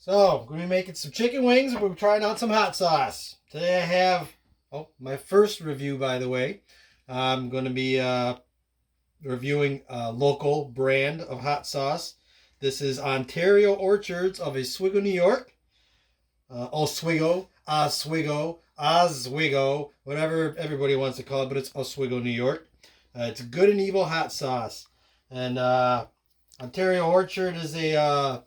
So, I'm going to be making some chicken wings and we're trying out some hot sauce. Today I have, my first review, by the way. I'm going to be reviewing a local brand of hot sauce. This is Ontario Orchards of Oswego, New York. Oswego, whatever everybody wants to call it, but it's Oswego, New York. It's a good and evil hot sauce. And Ontario Orchard is a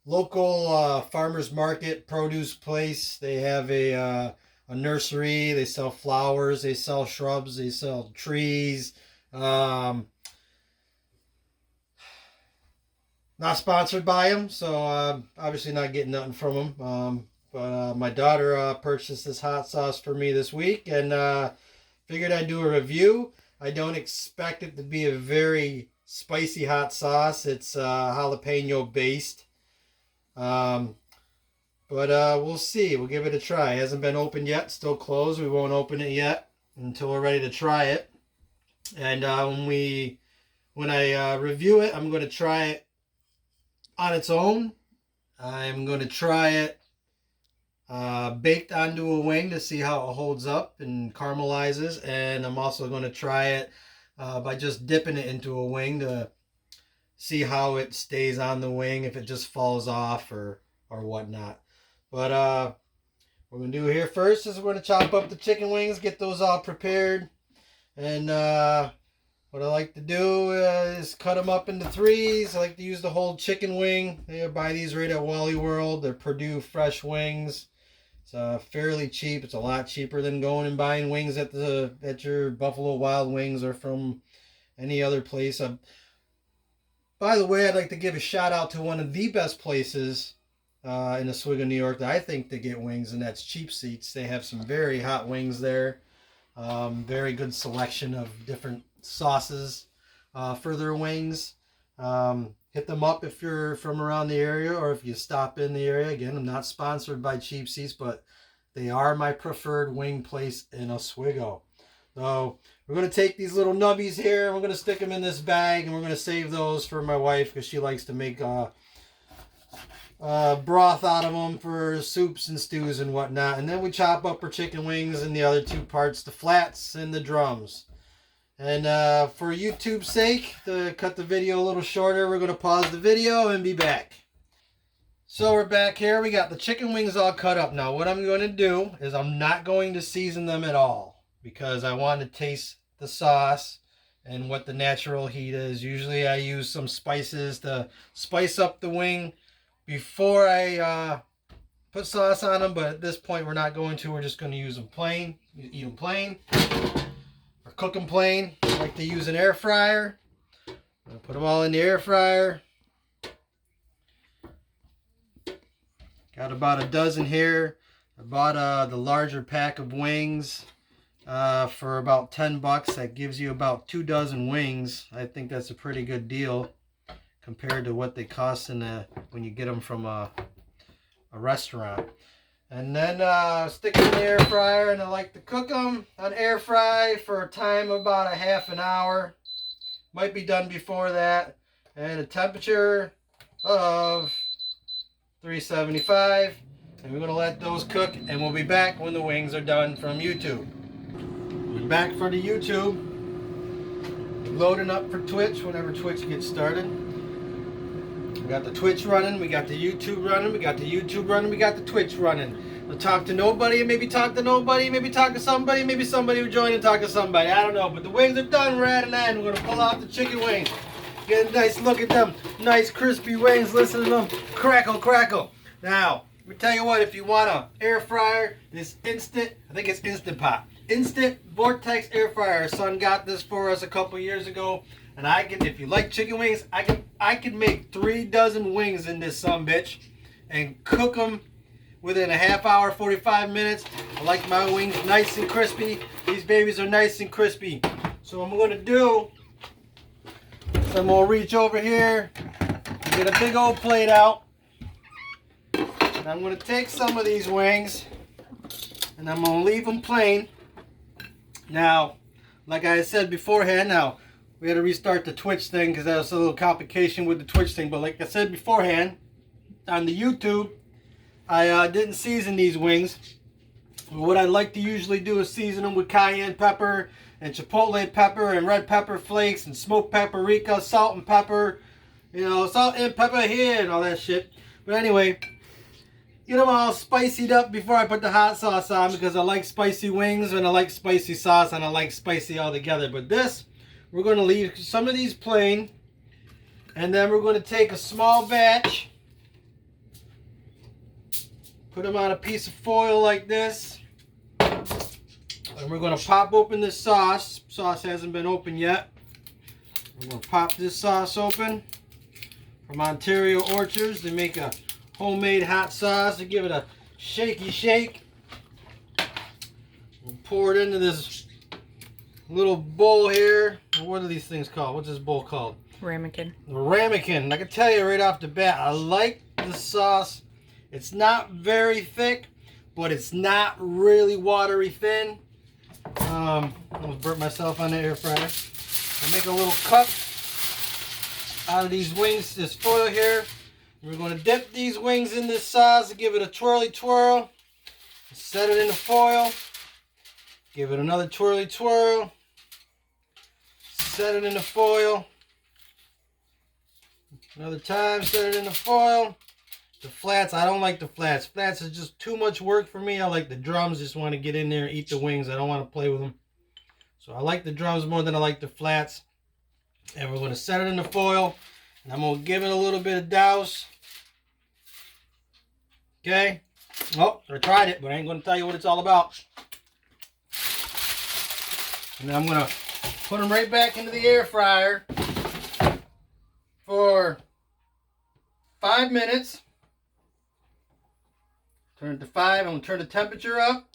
local farmers market produce place. They have a nursery. They sell flowers. They sell shrubs. They sell trees. Not sponsored by them, so obviously not getting nothing from them. But my daughter purchased this hot sauce for me this week and figured I'd do a review. I don't expect it to be a very spicy hot sauce. It's jalapeno based. But we'll see. We'll give it a try. It hasn't been opened yet. Still closed. We won't open it yet until we're ready to try it. And when I review it, I'm going to try it on its own. I'm going to try it baked onto a wing to see how it holds up and caramelizes. And I'm also going to try it by just dipping it into a wing to see how it stays on the wing, if it just falls off or whatnot. But what we're going to do here first is we're going to chop up the chicken wings, get those all prepared. And what I like to do is cut them up into threes. I like to use the whole chicken wing. They buy these right at Wally World. They're Purdue fresh wings. It's fairly cheap. It's a lot cheaper than going and buying wings at your Buffalo Wild Wings or from any other place. By the way, I'd like to give a shout out to one of the best places in Oswego, New York that I think to get wings, and that's Cheap Seats. They have some very hot wings there. Very good selection of different sauces for their wings. Hit them up if you're from around the area or if you stop in the area. Again, I'm not sponsored by Cheap Seats, but they are my preferred wing place in Oswego. So we're going to take these little nubbies here and we're going to stick them in this bag, and we're going to save those for my wife because she likes to make broth out of them for soups and stews and whatnot. And then we chop up our chicken wings and the other two parts, the flats and the drums. And for YouTube's sake, to cut the video a little shorter, we're going to pause the video and be back. So we're back here. We got the chicken wings all cut up. Now what I'm going to do is I'm not going to season them at all because I want to taste the sauce and what the natural heat is. Usually I use some spices to spice up the wing before I put sauce on them, but at this point we're not going to. We're just going to use them plain, eat them plain, or cook them plain. I like to use an air fryer. I'm going to put them all in the air fryer. Got about a dozen here. I bought the larger pack of wings for about $10. That gives you about 2 dozen wings. I think that's a pretty good deal compared to what they cost when you get them from a restaurant. And then stick them in the air fryer, and I like to cook them on air fry for a time of about a half an hour. Might be done before that. And a temperature of 375. And we're going to let those cook, and we'll be back when the wings are done from YouTube. We're back for the YouTube. Loading up for Twitch whenever Twitch gets started. We got the Twitch running, we got the YouTube running, we got the YouTube running, we got the Twitch running. We'll talk to nobody, maybe talk to nobody, maybe talk to somebody, maybe somebody will join and talk to somebody. I don't know, but the wings are done. We're at an end. We're going to pull out the chicken wings. Get a nice look at them. Nice crispy wings. Listen to them. Crackle, crackle. Now, we tell you what, if you want an air fryer, this instant, I think it's Instant Pot. Instant Vortex air fryer. Our son got this for us a couple years ago. And if you like chicken wings, I can make 3 dozen wings in this sumbitch and cook them within a half hour, 45 minutes. I like my wings nice and crispy. These babies are nice and crispy. So what I'm going to do is I'm going to reach over here, get a big old plate out. And I'm going to take some of these wings and I'm going to leave them plain. Now, like I said beforehand, we had to restart the Twitch thing because there was a little complication with the Twitch thing. But like I said beforehand, on the YouTube, I didn't season these wings. What I like to usually do is season them with cayenne pepper and chipotle pepper and red pepper flakes and smoked paprika, salt and pepper, you know, salt and pepper here and all that shit. But anyway, get them all spicied up before I put the hot sauce on, because I like spicy wings and I like spicy sauce and I like spicy all together. But this, we're going to leave some of these plain, and then we're going to take a small batch, put them on a piece of foil like this, and we're going to pop open this sauce. Sauce hasn't been opened yet. We're going to pop this sauce open from Ontario Orchards. They make a homemade hot sauce. To give it a shaky shake. We'll pour it into this little bowl here. What are these things called? What's this bowl called? Ramekin. The ramekin. I can tell you right off the bat, I like the sauce. It's not very thick, but it's not really watery thin. I almost burnt myself on the air fryer. I make a little cup out of these wings, this foil here. We're going to dip these wings in this sauce, give it a twirly twirl, set it in the foil, give it another twirly twirl, set it in the foil, another time, set it in the foil. The flats, I don't like the flats. Flats is just too much work for me. I like the drums, just want to get in there and eat the wings. I don't want to play with them. So I like the drums more than I like the flats. And we're going to set it in the foil. And I'm going to give it a little bit of douse. Okay. Oh, I tried it, but I ain't going to tell you what it's all about. And then I'm going to put them right back into the air fryer for 5 minutes. Turn it to 5. I'm going to turn the temperature up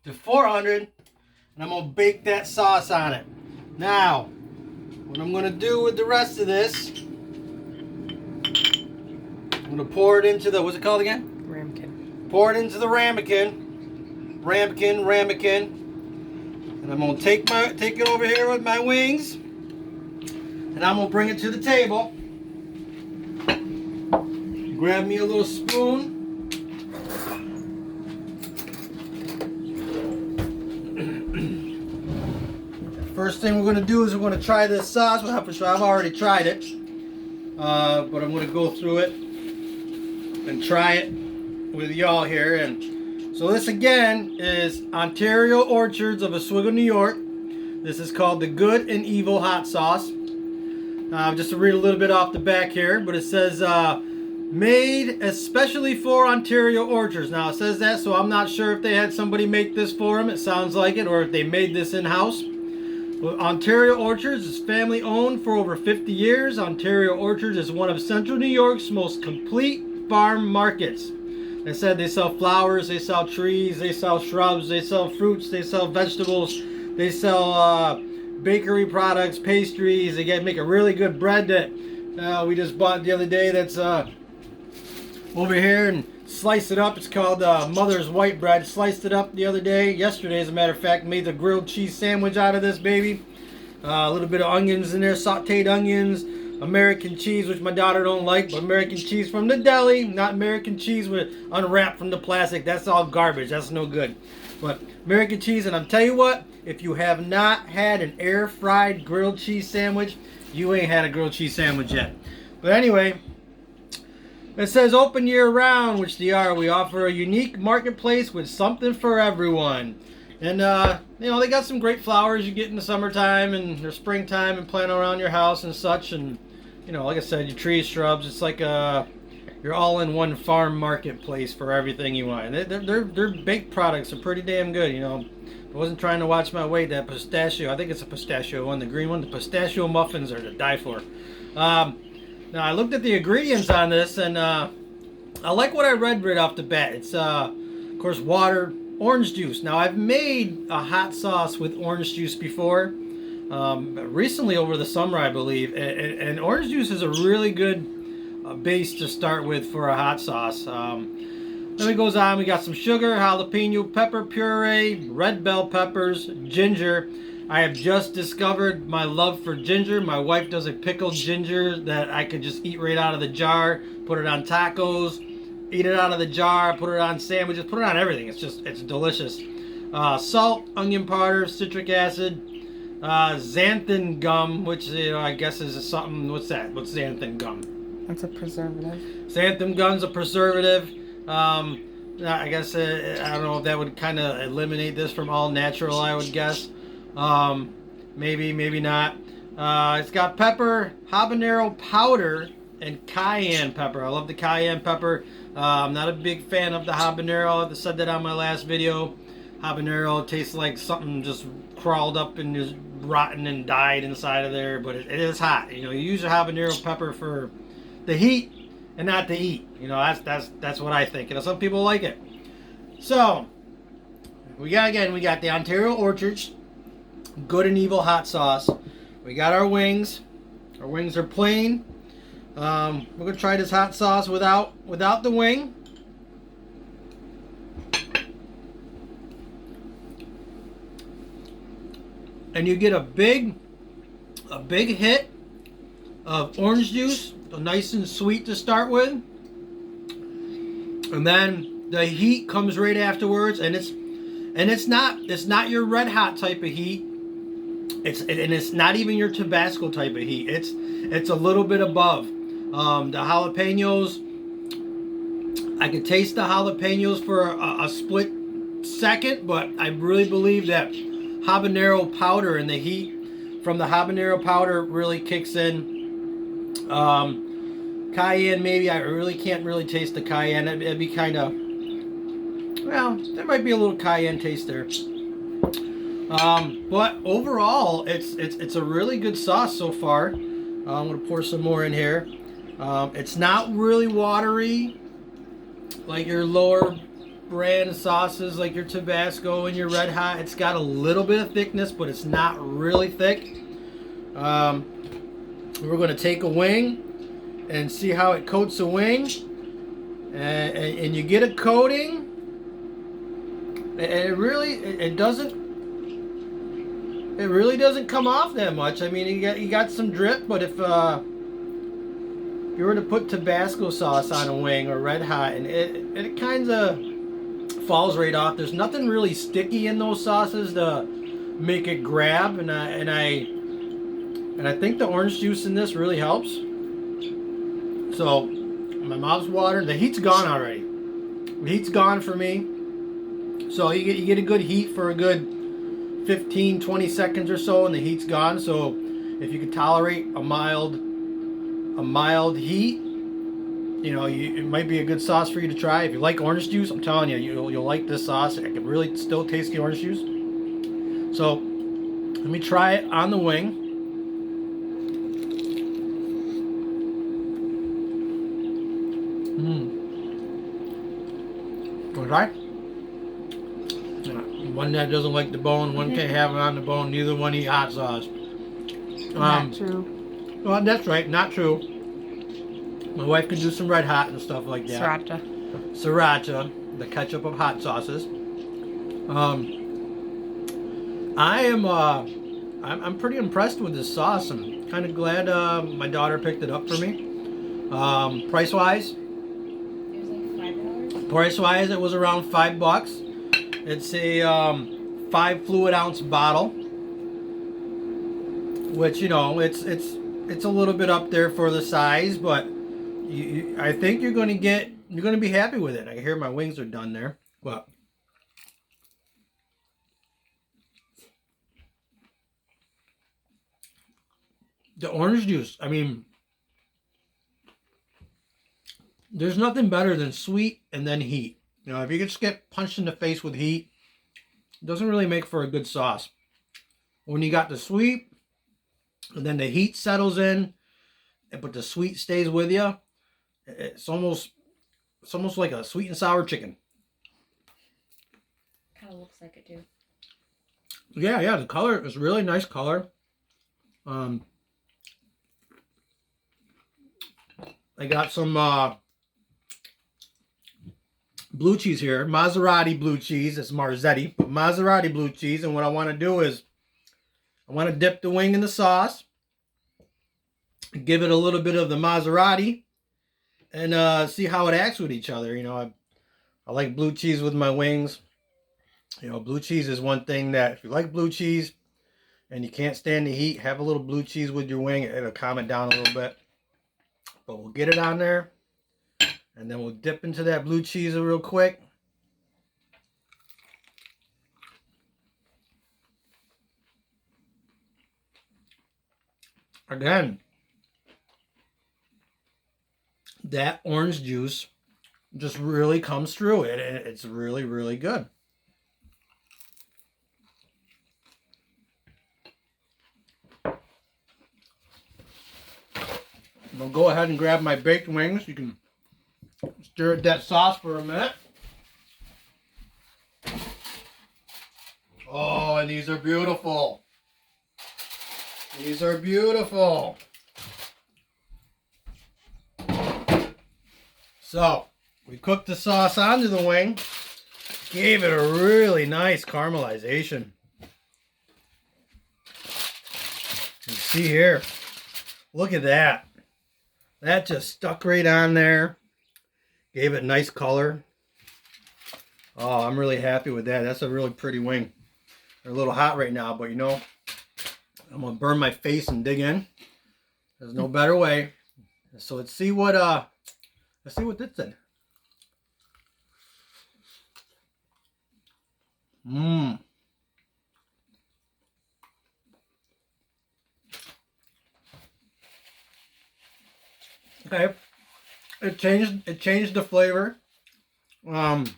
to 400. And I'm going to bake that sauce on it. Now, what I'm going to do with the rest of this, I'm going to pour it into the, what's it called again? Ramekin. Pour it into the ramekin. Ramekin. And I'm going to take it over here with my wings. And I'm going to bring it to the table. Grab me a little spoon. First thing we're going to do is we're going to try this sauce. Well, for sure, I've already tried it. But I'm going to go through it and try it with y'all here. And so this again is Ontario Orchards of Oswego, New York. This is called the Good and Evil Hot Sauce. Just to read a little bit off the back here, but it says made especially for Ontario Orchards. Now it says that, so I'm not sure if they had somebody make this for them. It sounds like it, or if they made this in-house. Ontario Orchards is family owned for over 50 years. Ontario Orchards is one of Central New York's most complete farm markets. They said they sell flowers, they sell trees, they sell shrubs, they sell fruits, they sell vegetables, they sell bakery products, pastries. They make a really good bread that we just bought the other day that's over here, and sliced it up. It's called Mother's White Bread. Sliced it up the other day, yesterday as a matter of fact. Made the grilled cheese sandwich out of this baby. A little bit of onions in there, sauteed onions, American cheese, which my daughter don't like, but American cheese from the deli, not American cheese with unwrapped from the plastic. That's all garbage. That's no good. But American cheese, and I'm tell you what, if you have not had an air fried grilled cheese sandwich, you ain't had a grilled cheese sandwich yet. But anyway, it says open year round, which they are. We offer a unique marketplace with something for everyone. And, you know, they got some great flowers you get in the summertime and the springtime and plant around your house and such. And, you know, like I said, your trees, shrubs, it's like you're all in one farm marketplace for everything you want. And their baked products are pretty damn good, you know. I wasn't trying to watch my weight. That pistachio, I think it's a pistachio one, the green one. The pistachio muffins are to die for. Now, I looked at the ingredients on this, and I like what I read right off the bat. It's, of course, water, orange juice. Now, I've made a hot sauce with orange juice before, recently over the summer, I believe. And orange juice is a really good base to start with for a hot sauce. Then it goes on. We got some sugar, jalapeno pepper puree, red bell peppers, ginger. I have just discovered my love for ginger. My wife does a pickled ginger that I could just eat right out of the jar, put it on tacos. eat it out of the jar, put it on sandwiches, put it on everything. It's delicious. Salt, onion powder, citric acid, xanthan gum, which I guess is something. What's that? What's xanthan gum? It's a preservative. Xanthan gum's a preservative. I guess I don't know if that would kind of eliminate this from all natural. I would guess. Maybe, maybe not. It's got pepper, habanero powder, and cayenne pepper. I love the cayenne pepper. I'm not a big fan of the habanero. I said that on my last video. Habanero tastes like something just crawled up and just rotten and died inside of there. But it is hot. You use a habanero pepper for the heat and not to eat. That's what I think. Some people like it. So we got the Ontario Orchards Good and Evil hot sauce. We got our wings. Our wings are plain. We're gonna try this hot sauce without the wing. And you get a big hit of orange juice, nice and sweet to start with, and then the heat comes right afterwards, and it's not your red hot type of heat. It's not even your Tabasco type of heat. It's a little bit above. The jalapenos, I could taste the jalapenos for a split second, but I really believe that habanero powder and the heat from the habanero powder really kicks in. Cayenne, maybe I really can't taste the cayenne. It'd be kind of, well, there might be a little cayenne taste there. But overall, it's a really good sauce so far. I'm gonna pour some more in here. It's not really watery like your lower brand sauces, like your Tabasco and your Red Hot. It's got a little bit of thickness, but it's not really thick. We're gonna take a wing and see how it coats a wing, and you get a coating, and it really doesn't come off that much. I mean, you got some drip, but if you were to put Tabasco sauce on a wing or Red Hot, and it kind of falls right off. There's nothing really sticky in those sauces to make it grab, and I think the orange juice in this really helps. So my mouth's watering. The heat's gone already. The heat's gone for me. So you get a good heat for a good 15-20 seconds or so, and the heat's gone. So if you can tolerate a mild heat, it might be a good sauce for you to try. If you like orange juice, I'm telling you, you'll like this sauce. I can really still taste the orange juice. So let me try it on the wing. Okay. One that doesn't like the bone, one can't have it on the bone. Neither one eat hot sauce. Not true. Well, that's right, not true. My wife can do some Red Hot and stuff like that. Sriracha, the ketchup of hot sauces. I'm pretty impressed with this sauce. I'm kind of glad my daughter picked it up for me. Price wise, it was around $5. It's a 5 fluid ounce bottle, which it's a little bit up there for the size, but I think you're going to be happy with it. I hear my wings are done there, but the orange juice, I mean, there's nothing better than sweet and then heat. If you just get punched in the face with heat, it doesn't really make for a good sauce. When you got the sweet, and then the heat settles in, but the sweet stays with you, it's almost like a sweet and sour chicken. Kind of looks like it too. Yeah, the color is really nice color. I got some blue cheese here, Maserati blue cheese. It's Marzetti, but Maserati blue cheese. And what I want to do is I want to dip the wing in the sauce, give it a little bit of the Maserati, and see how it acts with each other. You know, I like blue cheese with my wings. You know, blue cheese is one thing that if you like blue cheese and you can't stand the heat, have a little blue cheese with your wing. It'll calm it down a little bit. But we'll get it on there, and then we'll dip into that blue cheese real quick. Again, that orange juice just really comes through it. It's really, really good. I'll go ahead and grab my baked wings. You can stir that sauce for a minute. Oh, and these are beautiful. These are beautiful. So, we cooked the sauce onto the wing. Gave it a really nice caramelization. You see here. Look at that. That just stuck right on there. Gave it nice color. Oh, I'm really happy with that. That's a really pretty wing. They're a little hot right now, but you know, I'm gonna burn my face and dig in. There's no better way. So let's see what this is. Okay. It changed the flavor. It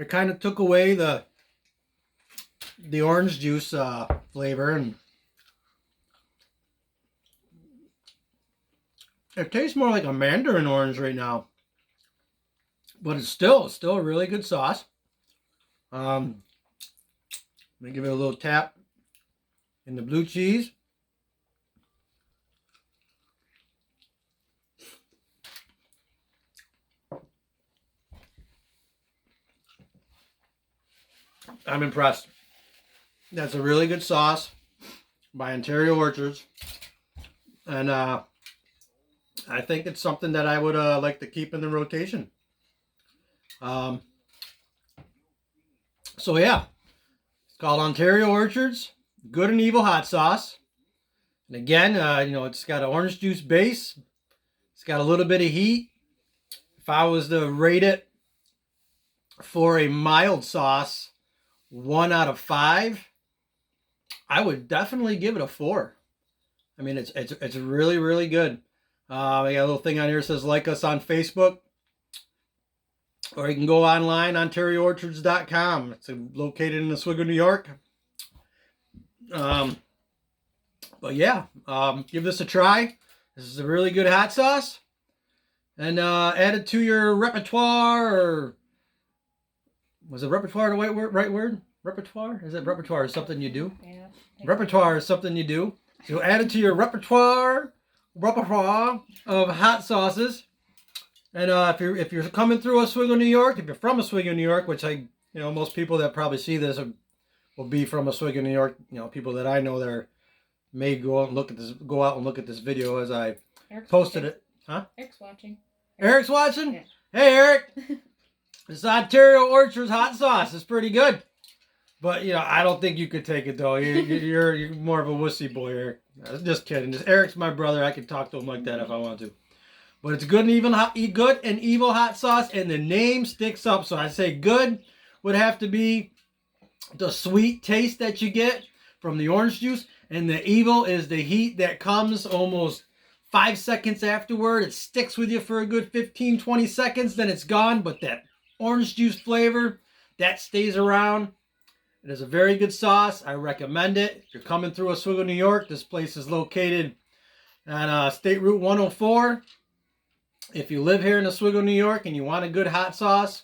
kind of took away the orange juice flavor, and it tastes more like a mandarin orange right now. But it's still a really good sauce. Let me give it a little tap in the blue cheese. I'm impressed. That's a really good sauce by Ontario Orchards. And I think it's something that I would like to keep in the rotation. So yeah, it's called Ontario Orchards Good and Evil Hot Sauce. And again, you know, it's got an orange juice base. It's got a little bit of heat. If I was to rate it for a mild sauce, 1 out of 5, I would definitely give it a 4. I mean, it's really, really good. I got a little thing on here that says like us on Facebook. Or you can go online, OntarioOrchards.com. It's located in Oswego, New York. But yeah, give this a try. This is a really good hot sauce. And add it to your repertoire, or was it repertoire the right word? Repertoire? Is it repertoire is something you do? Yeah. Repertoire is something you do. So add it to your repertoire of hot sauces. And if you're coming through Oswego, New York, if you're from Oswego, New York, which most people that probably see this will be from Oswego, New York. You know, people that I know that may go out and look at this video as I posted it. Huh? Eric's watching. Eric's watching? Yeah. Hey, Eric. This Ontario Orchards hot sauce is pretty good. But, you know, I don't think you could take it, though. You're more of a wussy boy, Eric. I was just kidding. Eric's my brother. I can talk to him like that if I want to. But it's good and evil hot sauce, and the name sticks up. So I say good would have to be the sweet taste that you get from the orange juice, and the evil is the heat that comes almost 5 seconds afterward. It sticks with you for a good 15, 20 seconds, then it's gone. But that orange juice flavor, that stays around. It is a very good sauce. I recommend it. If you're coming through Oswego, New York, this place is located on State Route 104. If you live here in Oswego, New York, and you want a good hot sauce,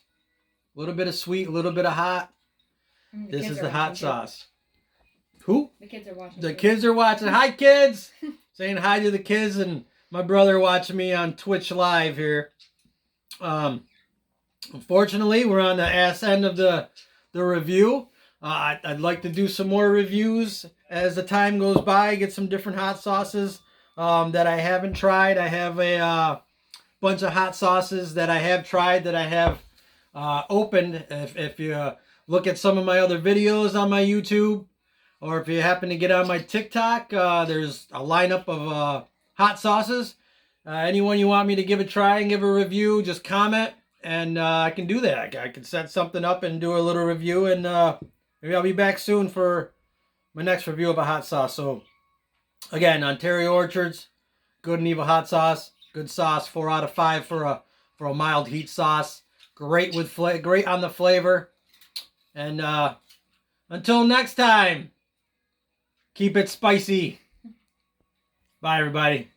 a little bit of sweet, a little bit of hot, this is the hot sauce. Who? The kids are watching. The kids are watching. Hi, kids! Saying hi to the kids, and my brother watching me on Twitch Live here. Unfortunately, we're on the ass end of the review. I'd like to do some more reviews as the time goes by, get some different hot sauces. that I haven't tried. I have a bunch of hot sauces that I have tried that I have opened. If you look at some of my other videos on my YouTube, or if you happen to get on my TikTok, there's a lineup of hot sauces. Anyone you want me to give a try and give a review, just comment, and I can do that. I can set something up and do a little review, and maybe I'll be back soon for my next review of a hot sauce. So, again, Ontario Orchards, Good and Evil hot sauce, good sauce, 4 out of 5 for a mild heat sauce. Great with great on the flavor, and until next time, keep it spicy. Bye, everybody.